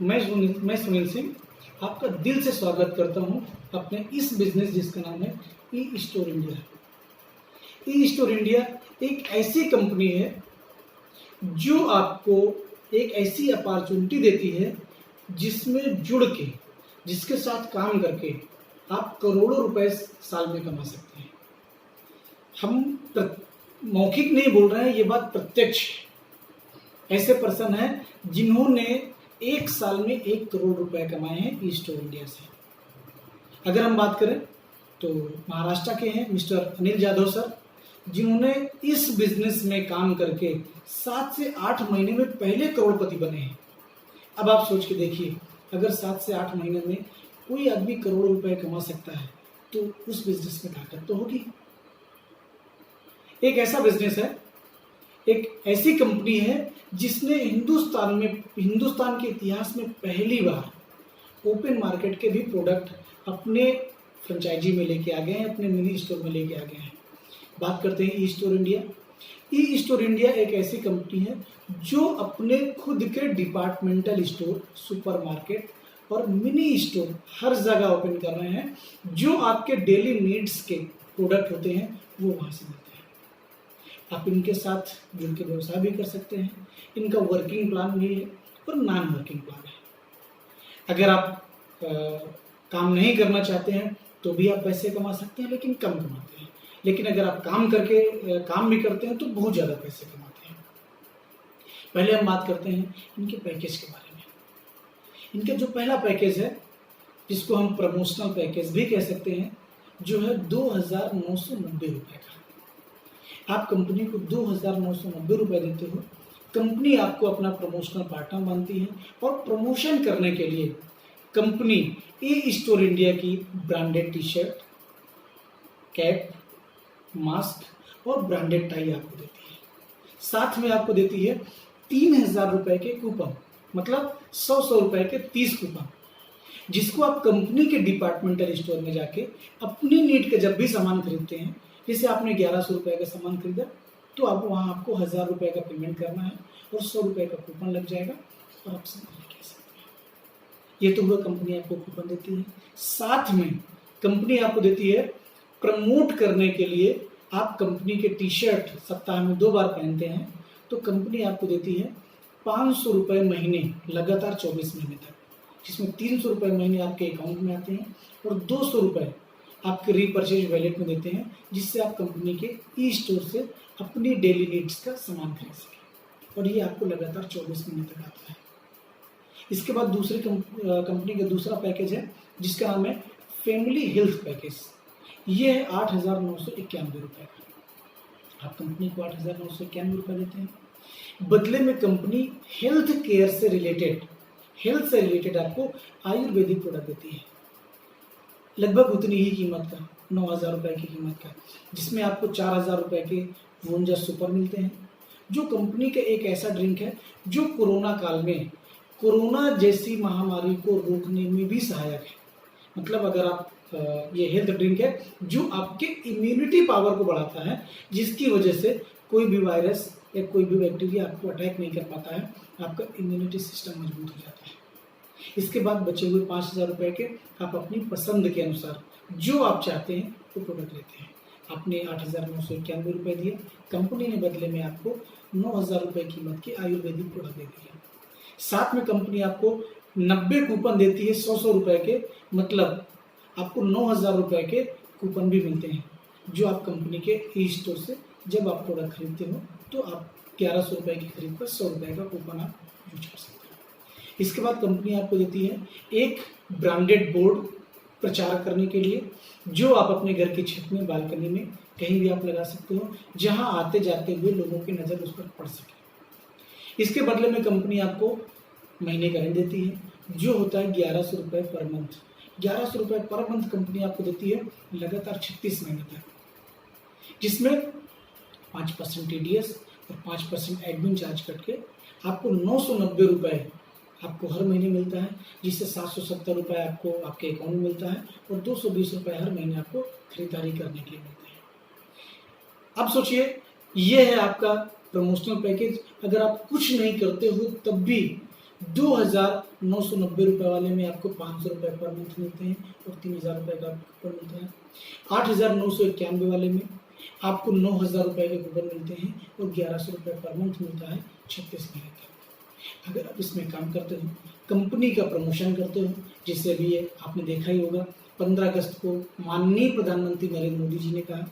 मैं सुनील सिंह आपका दिल से स्वागत करता हूं अपने इस बिजनेस जिसका नाम है e store India. E store India एक ऐसी कंपनी है जो आपको एक ऐसी अपॉर्चुनिटी देती है जिसमें जुड़ के, जिसके साथ काम करके आप करोड़ों रुपए साल में कमा सकते हैं। हम मौखिक नहीं बोल रहे हैं, ये बात प्रत्यक्ष है। ऐसे पर्सन हैं जिन्होंने एक साल में 1 करोड़ रुपए कमाए हैं ई स्टोर इंडिया से। अगर हम बात करें तो महाराष्ट्र के हैं मिस्टर अनिल जाधव सर, जिन्होंने इस बिजनेस में काम करके 7 से 8 महीने में पहले करोड़पति बने हैं। अब आप सोच के देखिए, अगर 7 से 8 महीने में कोई आदमी करोड़ों रुपए कमा सकता है तो उस बिजनेस में ताकत तो होगी। एक ऐसा बिजनेस है, एक ऐसी कंपनी है जिसने हिंदुस्तान के इतिहास में पहली बार ओपन मार्केट के भी प्रोडक्ट अपने फ्रेंचाइजी में लेके आ गए हैं, अपने मिनी स्टोर में लेके आ गए हैं। बात करते हैं e store India. E store India एक ऐसी कंपनी है जो अपने खुद के डिपार्टमेंटल स्टोर, सुपरमार्केट और मिनी स्टोर हर जगह ओपन कर रहे हैं। जो आपके डेली नीड्स के प्रोडक्ट होते हैं वो वहाँ से मिलते हैं। आप इनके साथ जुड़ के व्यवसाय भी कर सकते हैं। इनका वर्किंग प्लान भी है और नॉन वर्किंग प्लान है। अगर आप काम नहीं करना चाहते हैं तो भी आप पैसे कमा सकते हैं, लेकिन कम कमाते हैं। लेकिन अगर आप काम भी करते हैं तो बहुत ज़्यादा पैसे कमाते हैं। पहले हम बात करते हैं इनके पैकेज के बारे में। इनका जो पहला पैकेज है, जिसको हम प्रमोशनल पैकेज भी कह सकते हैं, जो है 2,990 रुपये का। आप कंपनी को 2,990 रुपये देते हो, कंपनी आपको अपना प्रमोशनल पार्टनर मानती है और प्रमोशन करने के लिए कंपनी ई स्टोर इंडिया की branded T shirt, cap, mask और ब्रांडेड टाई आपको देती है। साथ में आपको देती है 3,000 रुपये के कूपन, मतलब 100 रुपये के 30 कूपन, जिसको आप कंपनी के डिपार्टमेंटल स्टोर में जाके अपनी नीड के जब भी सामान खरीदते हैं, जैसे आपने 1100 रुपये का सामान खरीदा तो आप वहाँ आपको 1,000 रुपये का पेमेंट करना है और 100 रुपये का कूपन लग जाएगा और आप सामान ले सकते हैं। ये तो हुआ कंपनी आपको कूपन देती है। साथ में कंपनी आपको देती है प्रमोट करने के लिए। आप कंपनी के टी शर्ट सप्ताह में 2 बार पहनते हैं तो कंपनी आपको देती है 500 रुपये महीने लगातार 24 महीने तक, जिसमें 300 रुपये महीने आपके अकाउंट में आते हैं और 200 रुपये आपके रीपरचेज वैलेट में देते हैं, जिससे आप कंपनी के ई स्टोर से अपनी डेली नीड्स का सामान खरीद सकें। और ये आपको लगातार 24 महीने तक आता है। इसके बाद दूसरी कंपनी का दूसरा पैकेज है जिसका नाम है फैमिली हेल्थ पैकेज। ये है 8,991 रुपये का। आप कंपनी को 8,991 रुपये देते हैं, बदले में कंपनी हेल्थ से रिलेटेड आपको आयुर्वेदिक प्रोडक्ट देती है, लगभग उतनी ही कीमत का, 9,000 रुपये की कीमत का, जिसमें आपको 4,000 रुपये के वोंजा सुपर मिलते हैं, जो कंपनी का एक ऐसा ड्रिंक है जो कोरोना काल में कोरोना जैसी महामारी को रोकने में भी सहायक है। मतलब अगर आप ये हेल्थ ड्रिंक है जो आपके इम्यूनिटी पावर को बढ़ाता है, जिसकी वजह से कोई भी वायरस या कोई भी बैक्टीरिया आपको अटैक नहीं कर पाता है, आपका इम्यूनिटी सिस्टम मजबूत हो जाता है। इसके बाद बचे हुए 5,000 रुपये के आप अपनी पसंद के अनुसार जो आप चाहते हैं वो प्रोडक्ट लेते हैं। आपने 8,991 रुपये दिए, कंपनी ने बदले में आपको 9,000 रुपये कीमत के आयुर्वेदिक प्रोडक्ट देती है। साथ में कंपनी आपको 90 कूपन देती है 100 रुपये के, मतलब आपको 9,000 रुपये के कूपन भी मिलते हैं, जो आप कंपनी के ई स्टोर से जब आप प्रोडक्ट खरीदते हो तो आप 1,100 रुपये की खरीद पर 100 रुपये का कूपन आप यूज कर सकते हैं। इसके बाद कंपनी आपको देती है एक ब्रांडेड बोर्ड प्रचार करने के लिए, जो आप अपने घर की छत में, बालकनी में कहीं भी आप लगा सकते हो, जहां आते जाते हुए लोगों की नज़र उस पर पड़ सके। इसके बदले में कंपनी आपको महीने का रेंट देती है, जो होता है 1,100 रुपये पर मंथ। 1,100 रुपये पर मंथ कंपनी आपको देती है लगातार 36 महीने तक, जिसमें 5% TDS और 5% एडमिन चार्ज करके आपको 990 रुपये आपको हर महीने मिलता है, जिससे 770 रुपये आपको आपके अकाउंट में मिलता है और 220 रुपये हर महीने आपको खरीदारी करने के लिए मिलते हैं। अब सोचिए, ये है आपका प्रमोशनल पैकेज। अगर आप कुछ नहीं करते हो तब भी ₹2,990 वाले में आपको ₹500 पर मंथ मिलते हैं और ₹3,000 का कूपन मिलता है। 8,991 वाले में आपको ₹9,000 के कूपन मिलते हैं और ₹1,100 पर मंथ मिलता है 36 महीने तक। अगर आप इसमें काम करते हो, कंपनी का प्रमोशन करते हो, जिससे भी ये आपने देखा ही होगा 15 अगस्त को माननीय प्रधानमंत्री नरेंद्र मोदी जी ने कहा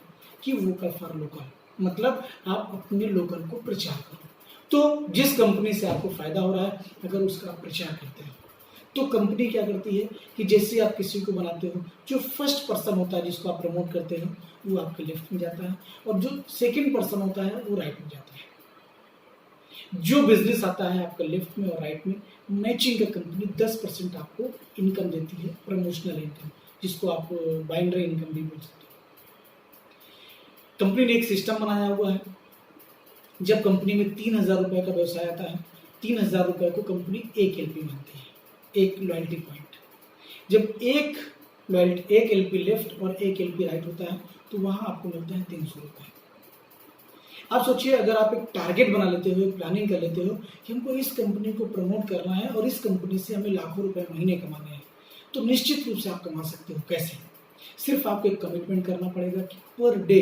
कि वोकल फॉर लोकल, मतलब आप अपने लोकल को प्रचार करो। तो जिस कंपनी से आपको फायदा हो रहा है, अगर उसका आप प्रचार करते हो, तो कंपनी क्या करती है कि जैसे आप किसी को बनाते हो, जो फर्स्ट पर्सन होता है जिसको आप प्रमोट करते हो वो आपके लेफ्ट में जाता है और जो सेकंड पर्सन होता है वो राइट में जाता है। जो बिजनेस आता है आपका लेफ्ट में और राइट में, मैचिंग का कंपनी 10% आपको इनकम देती है, प्रमोशनल इनकम, जिसको आप बाइंडरी इनकम भी बोल सकते हो। कंपनी ने एक सिस्टम बनाया हुआ है, जब कंपनी में ₹3,000 का व्यवसाय आता है, ₹3,000 को कंपनी एक एलपी मानती है, एक लॉयल्टी पॉइंट। जब एक एलपी लेफ्ट और एक एलपी राइट होता है तो वहां आपको मिलता है ₹300। आप सोचिए, अगर आप एक टारगेट बना लेते हो, एक प्लानिंग कर लेते हो कि हमको इस कंपनी को प्रमोट करना है और इस कंपनी से हमें लाखों रुपए महीने कमाने हैं, तो निश्चित रूप से आप कमा सकते हो। कैसे? सिर्फ आपको एक कमिटमेंट करना पड़ेगा कि पर डे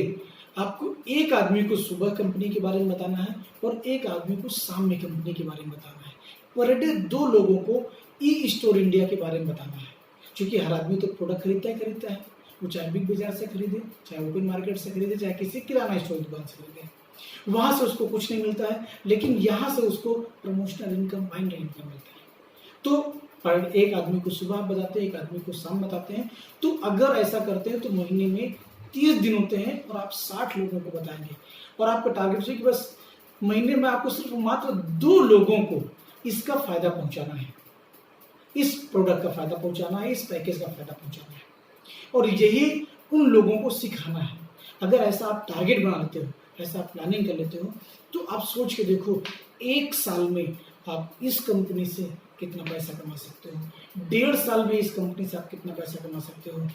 आपको एक आदमी को सुबह कंपनी के बारे में बताना है और एक आदमी को शाम में कंपनी के बारे में बताना है। पर डे 2 लोगों को ई स्टोर इंडिया के बारे में बताना है, क्योंकि हर आदमी तो प्रोडक्ट खरीदता है, वो चाहे बिग बाजार से खरीदे, चाहे ओपन मार्केट से खरीदे, चाहे किसी किराना स्टोर दुकान से खरीदे, वहां से उसको कुछ नहीं मिलता है, लेकिन यहाँ से उसको प्रमोशनल इनकम, बाइंडरी इनकम मिलता है। तो पर एक आदमी को सुबह आप बताते हैं, एक आदमी को शाम बताते हैं, तो अगर ऐसा करते हैं तो महीने में 30 दिन होते हैं और आप 60 लोगों को बताएंगे और आपका टारगेट है कि बस महीने में आपको सिर्फ मात्र 2 लोगों को इसका फायदा पहुंचाना है, इस प्रोडक्ट का फायदा पहुंचाना है, इस पैकेज का फायदा पहुंचाना है और यही उन लोगों को सिखाना है। अगर ऐसा आप टारगेट बना लेते हो, ऐसा आप प्लानिंग कर लेते हो, तो आप सोच के देखो 1 साल में आप इस कंपनी से कितना पैसा कमा सकते हो, 1.5 साल में इस कंपनी से आप कितना पैसा कमा सकते हो,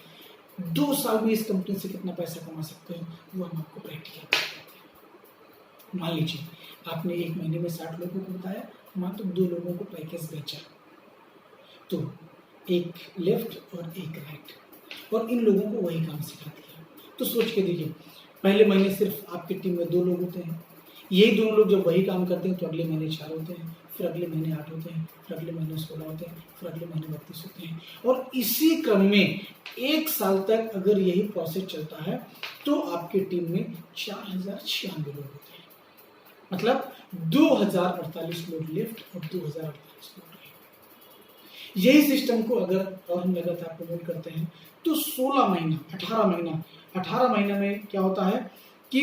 2 साल में इस कंपनी से कितना पैसा कमा सकते हो, वो हम आपको प्रैक्टिकल बताते हैं। मान लीजिए आपने एक महीने में 60 लोगों को बताया, मात्र 2 लोगों को पैकेज बेचा, तो एक लेफ्ट और एक राइट, और इन लोगों को वही काम सिखा दिया। तो सोच के देखिए, पहले महीने सिर्फ आपकी टीम में 2 लोग होते हैं, यही 2 लोग जब वही काम करते हैं तो अगले महीने 4 होते हैं, फिर अगले महीने 8 होते हैं, फिर अगले महीने 16 होते हैं, फिर अगले महीने 32 होते हैं, और इसी क्रम में 1 साल तक अगर यही प्रोसेस चलता है तो आपकी टीम में 4,096 लोग होते हैं, मतलब 2,048 लोग लेफ्ट और 2,048 लोग राइट। यही सिस्टम को अगर और हम लगातार प्रमोट करते हैं तो 16 महीना 18 महीना में क्या होता है कि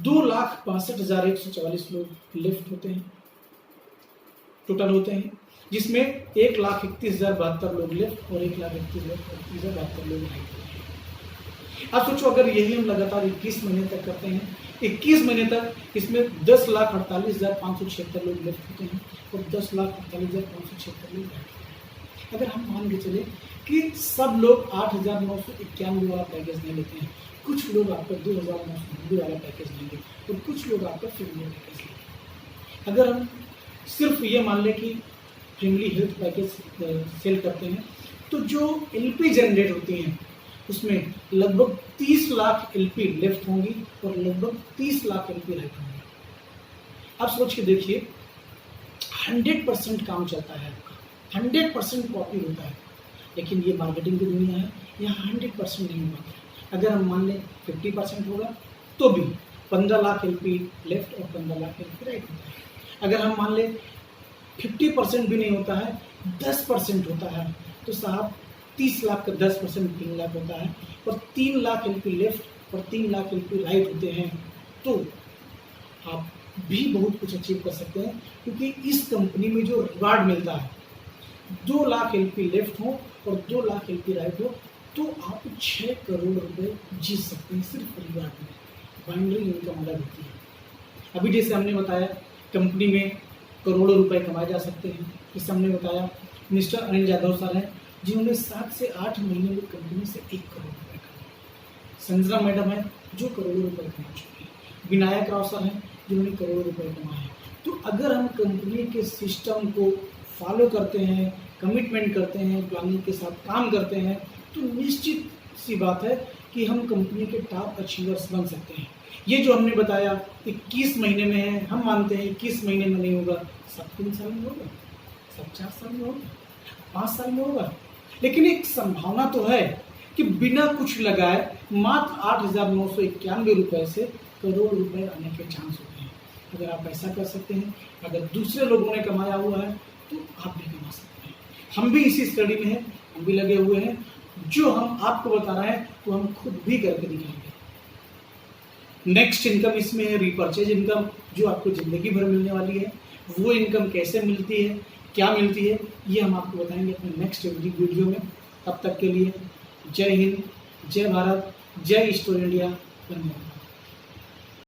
2,62,144 लोग लेफ्ट होते हैं, टोटल होते हैं, जिसमें 1,31,072 लोग लेफ्ट और 1,31,072 लोग राइट होते हैं। अब सोचो, अगर यही हम लगातार 21 महीने तक करते हैं, 21 महीने तक इसमें 10,48,576 लोग लेफ्ट होते हैं और 10,48,576 लोग राइट होते हैं। अगर हम मान के चले कि सब लोग 8,991 वाला पैकेज नहीं लेते हैं, कुछ लोग आपका 2,990 वाला पैकेज लेंगे और कुछ लोग आपका फैमिली पैकेज लेंगे। अगर हम सिर्फ ये मान लें कि फैमिली हेल्थ पैकेज सेल करते हैं, तो जो एलपी जनरेट होती हैं उसमें लगभग 30 लाख एलपी लेफ्ट होंगी और लगभग 30 लाख एलपी राइट होंगी। आप सोच के देखिए, 100% काम चलता है आपका, 100% कॉपी होता है, लेकिन ये मार्केटिंग की दुनिया है, यहाँ 100% नहीं हो पाता। अगर हम मान लें 50% होगा तो भी 15 लाख एलपी लेफ्ट और 15 लाख एलपी राइट होता है। अगर हम मान लें 50% भी नहीं होता है, 10% होता है, तो साहब 30 लाख का 10% 3 लाख होता है, और 3 लाख एलपी लेफ्ट और 3 लाख एलपी राइट होते हैं, तो आप भी बहुत कुछ अचीव कर सकते हैं, क्योंकि इस कंपनी में जो रिवार्ड मिलता है, 2 लाख एलपी लेफ्ट हो और 2 लाख एलपी राइट हो, तो आप 6 करोड़ रुपए जीत सकते हैं सिर्फ रिवार्ड में। बाइंडरी इनकम अलग होती है। अभी जैसे हमने बताया कंपनी में करोड़ों रुपए कमाए जा सकते हैं, जैसे हमने बताया मिस्टर अनिल यादव सर हैं जिन्होंने 7 से 8 महीने में कंपनी से 1 करोड़ रुपए कमाए। संजना मैडम है जो करोड़ों रुपए कमा चुकी है। विनायक राव सर हैं जिन्होंने करोड़ों रुपए कमाए हैं। तो अगर हम कंपनी के सिस्टम को फॉलो करते हैं, कमिटमेंट करते हैं, प्लानिंग के साथ काम करते हैं, तो निश्चित सी बात है कि हम कंपनी के टॉप अचीवर्स बन सकते हैं। ये जो हमने बताया 21 महीने में है, हम मानते हैं 21 महीने में नहीं होगा, सब 3 साल में होगा, सब 4 साल में होगा, 5 साल में होगा, लेकिन एक संभावना तो है कि बिना कुछ लगाए मात्र 8,991 रुपए से करोड़ रुपए आने के चांस होते हैं। अगर आप ऐसा कर सकते हैं, अगर दूसरे लोगों ने कमाया हुआ है तो आप भी कमा सकते हैं। हम भी इसी स्टडी में हैं, हम भी लगे हुए हैं। जो हम आपको बता रहे हैं वो हम खुद भी करके दिखाएंगे। नेक्स्ट इनकम इसमें है रीपर्चेज इनकम, जो आपको जिंदगी भर मिलने वाली है। वो इनकम कैसे मिलती है, क्या मिलती है, ये हम आपको बताएंगे अपने नेक्स्ट वीडियो में। तब तक के लिए जय हिंद, जय भारत, जय स्टोर इंडिया, धन्यवाद।